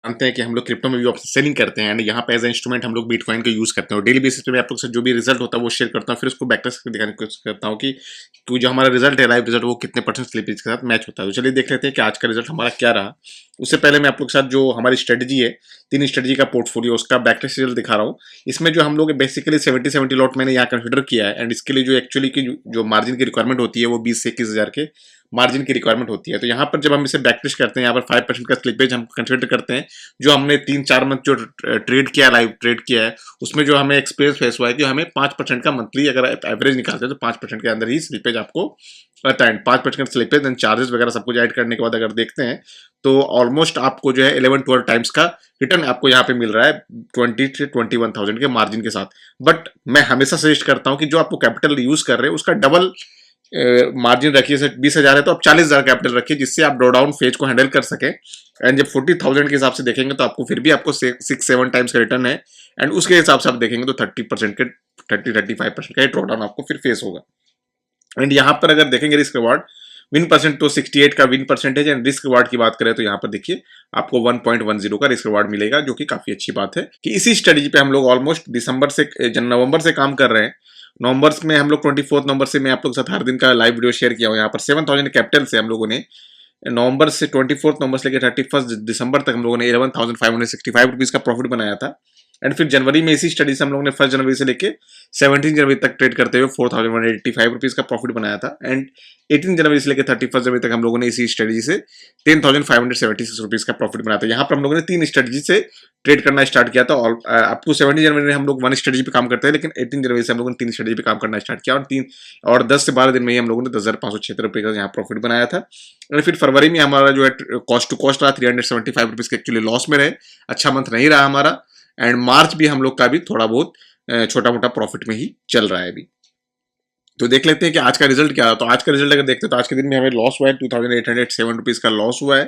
जानते हैं कि हम लोग क्रिप्टो में भी ऑप्शन सेलिंग करते हैं एंड यहाँ पे एज इंस्ट्रूमेंट हम लोग बिटकॉइन का यूज करते हैं और डेली बेसिस पे मैं आप लोग से जो भी रिजल्ट होता है वो शेयर करता हूँ, फिर उसको बैक टेस्ट करके दिखाने की कोशिश करता हूँ कि जो हमारा रिजल्ट है, लाइव रिजल्ट, वो कितने परसेंट स्लिपेज के साथ मैच होता है। तो चलिए देख लेते हैं कि आज का रिजल्ट हमारा क्या रहा। उससे पहले मैं आप लोग के साथ जो हमारी स्ट्रेटजी है, 3 स्ट्रेटजी का पोर्टफोलियो, उसका बैक टेस्ट रिजल्ट दिखा रहा हूँ। इसमें जो हम लोग बेसिकली 70 लॉट मैंने यहाँ कंसिडर किया है एंड इसके लिए जो एक्चुअली की जो मार्जिन की रिक्वायरमेंट होती है वो 20 से 21 हज़ार के मार्जिन की रिक्वायरमेंट होती है। तो यहाँ पर जब हम इसे बैक टेस्ट करते हैं, यहाँ पर 5% का स्लिपेज हम कंसिडर करते हैं। जो हमने 3-4 मंथ जो ट्रेड किया, लाइव ट्रेड किया है, उसमें जो हमें एक्सपीरियंस फेस हुआ है कि हमें 5% का मंथली अगर एवरेज निकालते हैं तो 5% के अंदर ही स्लिपेज आपको रहता है। 5% स्लिपेज एंड चार्जेस वगैरह सब कुछ ऐड करने के बाद अगर देखते हैं तो ऑलमोस्ट आपको जो है 11-12 टाइम्स का रिटर्न आपको यहाँ पे मिल रहा है 20 से 21,000 के मार्जिन के साथ। बट मैं हमेशा सजेस्ट करता हूँ कि जो आपको कैपिटल यूज कर रहे हैं उसका डबल मार्जिन रखिए। जैसे 20,000 है तो आप 40,000 कैपिटल रखिए, जिससे आप ड्रॉ डाउन फेज को हैंडल कर सके। एंड जब 40,000 के हिसाब से देखेंगे तो आपको फिर भी आपको 6-7 टाइम्स का रिटर्न है एंड उसके हिसाब से आप देखेंगे तो 30% के 30-35% का ड्रॉ डाउन आपको फिर फेस होगा। एंड यहाँ पर अगर देखेंगे रिस्क रिवार्ड विन परसेंट, तो 68 का win percentage and risk reward की बात करें तो यहाँ पर देखिए आपको 1.10 का रिस्क रिवार्ड मिलेगा, जो कि काफी अच्छी बात है कि इसी स्ट्रेटजी पे हम लोग ऑलमोस्ट नवंबर से काम कर रहे हैं। नवंबर में हम लोग 24 नवंबर से मैं आप लोग के साथ हर दिन का लाइव वीडियो शेयर किया हूँ। यहाँ पर 7,000 कैपिटल से हम लोगों ने नवंबर से 24 नवंबर से लेकर 31 दिसंबर तक हम लोगों ने 11,565 रुपीज का प्रॉफिट बनाया था। एंड फिर जनवरी में इसी स्टडी से हम लोगों ने 1 जनवरी से लेके 17 जनवरी तक ट्रेड करते हुए 4,185 रुपीज का प्रॉफिट बनाया था। एंड 18 जनवरी से लेकर 31 जनवरी तक हम लोगों ने इसी स्ट्रेटजी से 10,576 रुपीज का प्रॉफिट बनाया था। यहाँ पर हम लोगों ने 3 स्ट्रेटजी से ट्रेड करना स्टार्ट किया था और अप टू 17 जनवरी में हम लोग 1 स्ट्रेटजी पे काम करते हैं, लेकिन 18 जनवरी से हम लोगों ने 3 स्ट्रेटजी पे काम करना स्टार्ट किया और 10 से 12 दिन में ही हम लोगों ने 10,576 रुपये का यहाँ प्रॉफिट बनाया था। और फिर फरवरी में हमारा जो है कॉस्ट टू कॉस्ट रहा 375 रुपीज के, एक्चुअली लॉस में रहे, अच्छा मंथ नहीं रहा हमारा। एंड मार्च भी हम लोग का भी थोड़ा बहुत छोटा मोटा प्रॉफिट में ही चल रहा है अभी। तो देख लेते हैं कि आज का रिजल्ट क्या है। तो आज का रिजल्ट अगर देखते हैं तो आज के दिन में हमें लॉस हुआ है 2,807 रुपीज का लॉस हुआ है।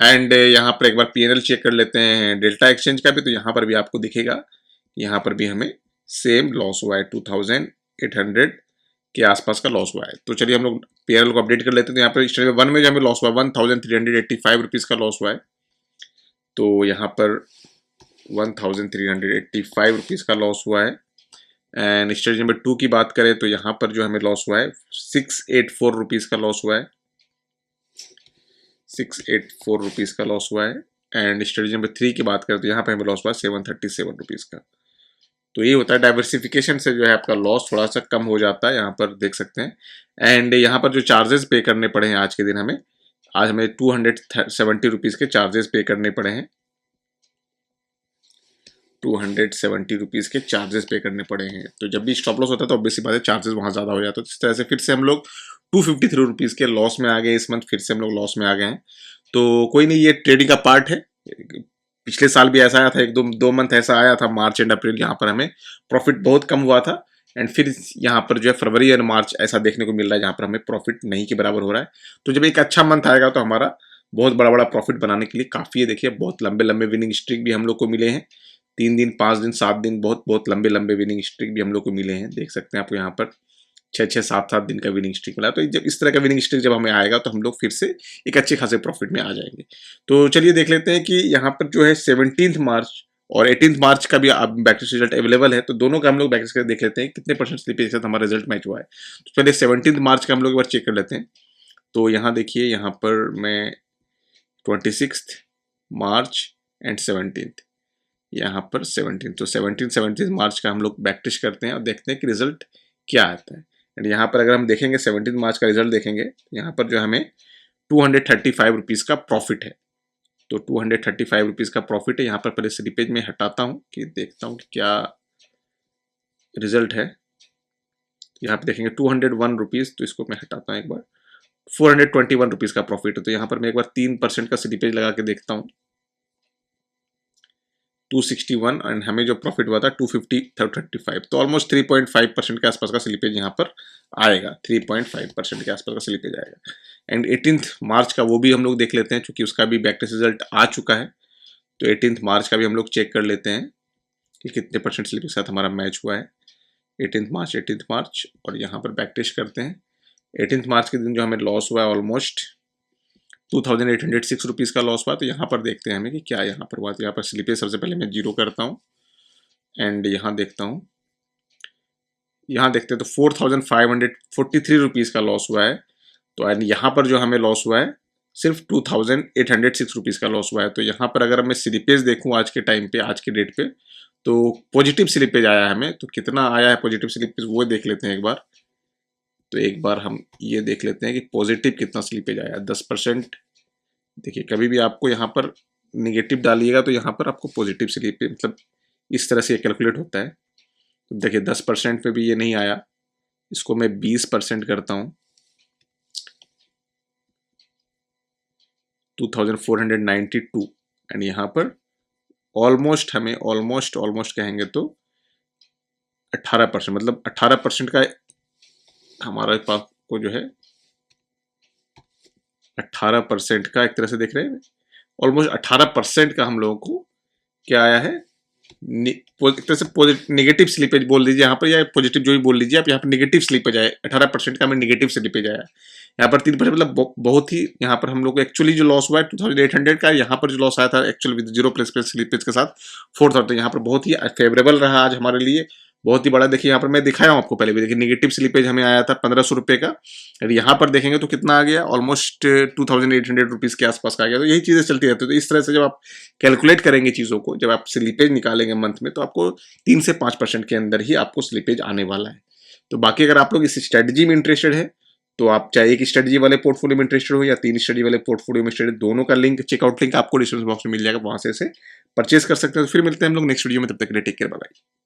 एंड यहाँ पर एक बार पीएनएल चेक कर लेते हैं डेल्टा एक्सचेंज का भी, तो यहाँ पर भी आपको दिखेगा, यहाँ पर भी हमें सेम लॉस हुआ है 2,800 के आसपास का लॉस हुआ है। तो चलिए हम लोग पीएनएल को अपडेट कर लेते हैं। तो यहाँ पर स्टेज 1 में जो हमें लॉस हुआ 1,385 रुपीज का लॉस हुआ है। तो यहाँ पर 1,385 रुपीज का लॉस हुआ है। एंड स्ट्रेटजी नंबर 2 की बात करें तो यहाँ पर जो हमें लॉस हुआ है 684 रुपीज का लॉस हुआ है, 684 रुपीज का लॉस हुआ है। एंड स्ट्रेटजी नंबर 3 की बात करें तो यहाँ पे हमें लॉस हुआ है 737 रुपीज का। तो ये होता है डाइवर्सिफिकेशन से जो है आपका लॉस थोड़ा सा कम हो जाता है, यहाँ पर देख सकते हैं। एंड यहाँ पर जो चार्जेस पे करने पड़े हैं आज के दिन हमें, आज हमें 270 रुपीज के चार्जेस पे करने पड़े हैं, 270 रुपीज के चार्जेस पे करने पड़े हैं। तो जब भी स्टॉप लॉस होता है तो ऑब्वियसली बात है चार्जेस वहां ज्यादा हो जाता है। तो इस तरह से फिर से हम लोग 253 रुपीज के लॉस में आ गए। इस मंथ फिर से हम लोग लॉस में आ गए हैं। तो कोई नहीं, ये ट्रेडिंग का पार्ट है। पिछले साल भी ऐसा आया था, 1-2 मंथ ऐसा आया था, मार्च एंड अप्रैल, यहाँ पर हमें प्रॉफिट बहुत कम हुआ था। एंड फिर यहाँ पर जो है फरवरी और मार्च ऐसा देखने को मिल रहा है जहाँ पर हमें प्रॉफिट नहीं के बराबर हो रहा है। तो जब एक अच्छा मंथ आएगा तो हमारा बहुत बड़ा बड़ा प्रॉफिट बनाने के लिए काफी है। देखिए बहुत लंबे लंबे विनिंग स्ट्रीक भी हम लोग को मिले हैं, 3 दिन, 5 दिन, 7 दिन, बहुत बहुत लंबे लंबे विनिंग स्ट्रीक भी हम लोग को मिले हैं। देख सकते हैं आपको यहाँ पर 6-6, 7-7 दिन का विनिंग स्ट्रीक मिला। तो जब इस तरह का विनिंग स्ट्रीक जब हमें आएगा तो हम लोग फिर से एक अच्छे खासे प्रॉफिट में आ जाएंगे। तो चलिए देख लेते हैं कि यहाँ पर जो है 17 मार्च और 18 मार्च का भी आप बैकटेस्ट रिजल्ट अवेलेबल है। तो दोनों का हम लोग बैकटेस्ट देख लेते हैं कितने परसेंट स्लिपेज के साथ हमारा रिजल्ट मैच हुआ है। तो पहले 17 मार्च का हम लोग एक बार चेक कर लेते हैं। तो यहाँ देखिए, यहाँ पर मैं 26 मार्च एंड 17, यहाँ पर 17, तो 17 मार्च का हम लोग बैक टेस्ट करते हैं और देखते हैं कि रिजल्ट क्या आता है। एंड यहाँ पर अगर हम देखेंगे 17 मार्च का रिजल्ट देखेंगे, यहाँ पर जो हमें 235 रुपीज का प्रॉफिट है। तो 235 रुपीज का प्रॉफिट है। यहाँ पर पहले स्लिपेज में हटाता हूँ कि देखता हूँ कि क्या रिजल्ट है। यहाँ पे देखेंगे 201 रुपीज, तो इसको मैं हटाता हूँ एक बार, 421 रुपीज का प्रॉफिट है। तो यहाँ पर मैं एक बार 3% का स्लिपेज लगा के देखता हूँ, 261, एंड हमें जो प्रॉफिट हुआ था 250-35, तो ऑलमोस्ट 3.5% के आसपास का स्लिपेज यहाँ पर आएगा, 3.5% के आसपास का स्लिपेज आएगा। एंड 18 मार्च का वो भी हम लोग देख लेते हैं, क्योंकि उसका भी बैक टेस्ट रिजल्ट आ चुका है। तो 18 मार्च का भी हम लोग चेक कर लेते हैं कि कितने परसेंट स्लिपेज के साथ हमारा मैच हुआ है। 18 मार्च और यहाँ पर बैक टेस्ट करते हैं। 18 मार्च के दिन जो हमें लॉस हुआ है ऑलमोस्ट ₹2806 का लॉस हुआ। तो यहाँ पर देखते हैं हमें कि क्या यहाँ पर हुआ। तो यहाँ पर स्लिपेज सबसे पहले मैं जीरो करता हूँ एंड यहाँ देखता हूँ, यहाँ देखते हैं तो ₹4543 का लॉस हुआ है। तो एंड यहाँ पर जो हमें लॉस हुआ है सिर्फ ₹2806 का लॉस हुआ है। तो यहाँ पर अगर मैं स्लिपेज देखूँ आज के टाइम पे, आज के डेट पे, तो पॉजिटिव स्लिपेज आया है हमें। तो कितना आया है पॉजिटिव स्लिपेज वो देख लेते हैं एक बार। तो एक बार हम ये देख लेते हैं कि पॉजिटिव कितना स्लिपेज आया है। 10%। देखिए कभी भी आपको यहाँ पर निगेटिव डालिएगा तो यहाँ पर आपको पॉजिटिव स्लिपेज, मतलब इस तरह से ये कैलकुलेट होता है। तो देखिए 10% पे भी ये नहीं आया, इसको मैं 20% करता हूँ, 2492 एंड यहाँ पर ऑलमोस्ट हमें ऑलमोस्ट कहेंगे तो 18%, मतलब 18% का हमारे पास को जो है 18% का एक तरह से देख रहे हैं, ऑलमोस्ट 18% का हम लोगों को क्या आया है, एक तरह से नेगेटिव स्लिपेज बोल दीजिए यहाँ पर, या पॉजिटिव जो भी बोल लीजिए आप। यहाँ पर नेगेटिव स्लिपेज आया 18% का, हमें नेगेटिव स्लिपेज आया यहाँ पर 3%, मतलब बहुत ही यहाँ पर हम लोग को एक्चुअली जो लॉस हुआ है 2800 का, यहाँ पर जो लॉस आया था actual with zero plus slippage के साथ 4000। तो यहाँ पर बहुत ही फेवरेबल रहा आज हमारे लिए, बहुत ही बड़ा। देखिए यहाँ पर मैं दिखाया हूँ आपको पहले भी, देखिए नेगेटिव स्लिपेज हमें आया था ₹1500 का, और यहाँ पर देखेंगे तो कितना आ गया, ऑलमोस्ट ₹2800 के आसपास का आ गया। तो यही चीजें चलती रहती है। तो इस तरह से जब आप कैलकुलेट करेंगे चीजों को, जब आप स्लिपेज निकालेंगे मंथ में, तो आपको 3 से 5% के अंदर ही आपको स्लिपेज आने वाला है। तो बाकी अगर आप लोग इस स्ट्रेटजी में इंटरेस्टेड है, तो आप चाहे एक स्ट्रेटजी वाले पोर्टफोलियो में इंटरेस्टेड हो या 3 स्ट्रेटजी वाले पोर्टफोलियो में इंटरेस्टेड, दोनों का लिंक, चेकआउट लिंक आपको डिस्क्रिप्शन बॉक्स में मिल जाएगा, वहां से इसे परचेज कर सकते हैं। तो फिर मिलते हैं हम लोग नेक्स्ट वीडियो में, तब तक के लिए टेक केयर, बाय बाय।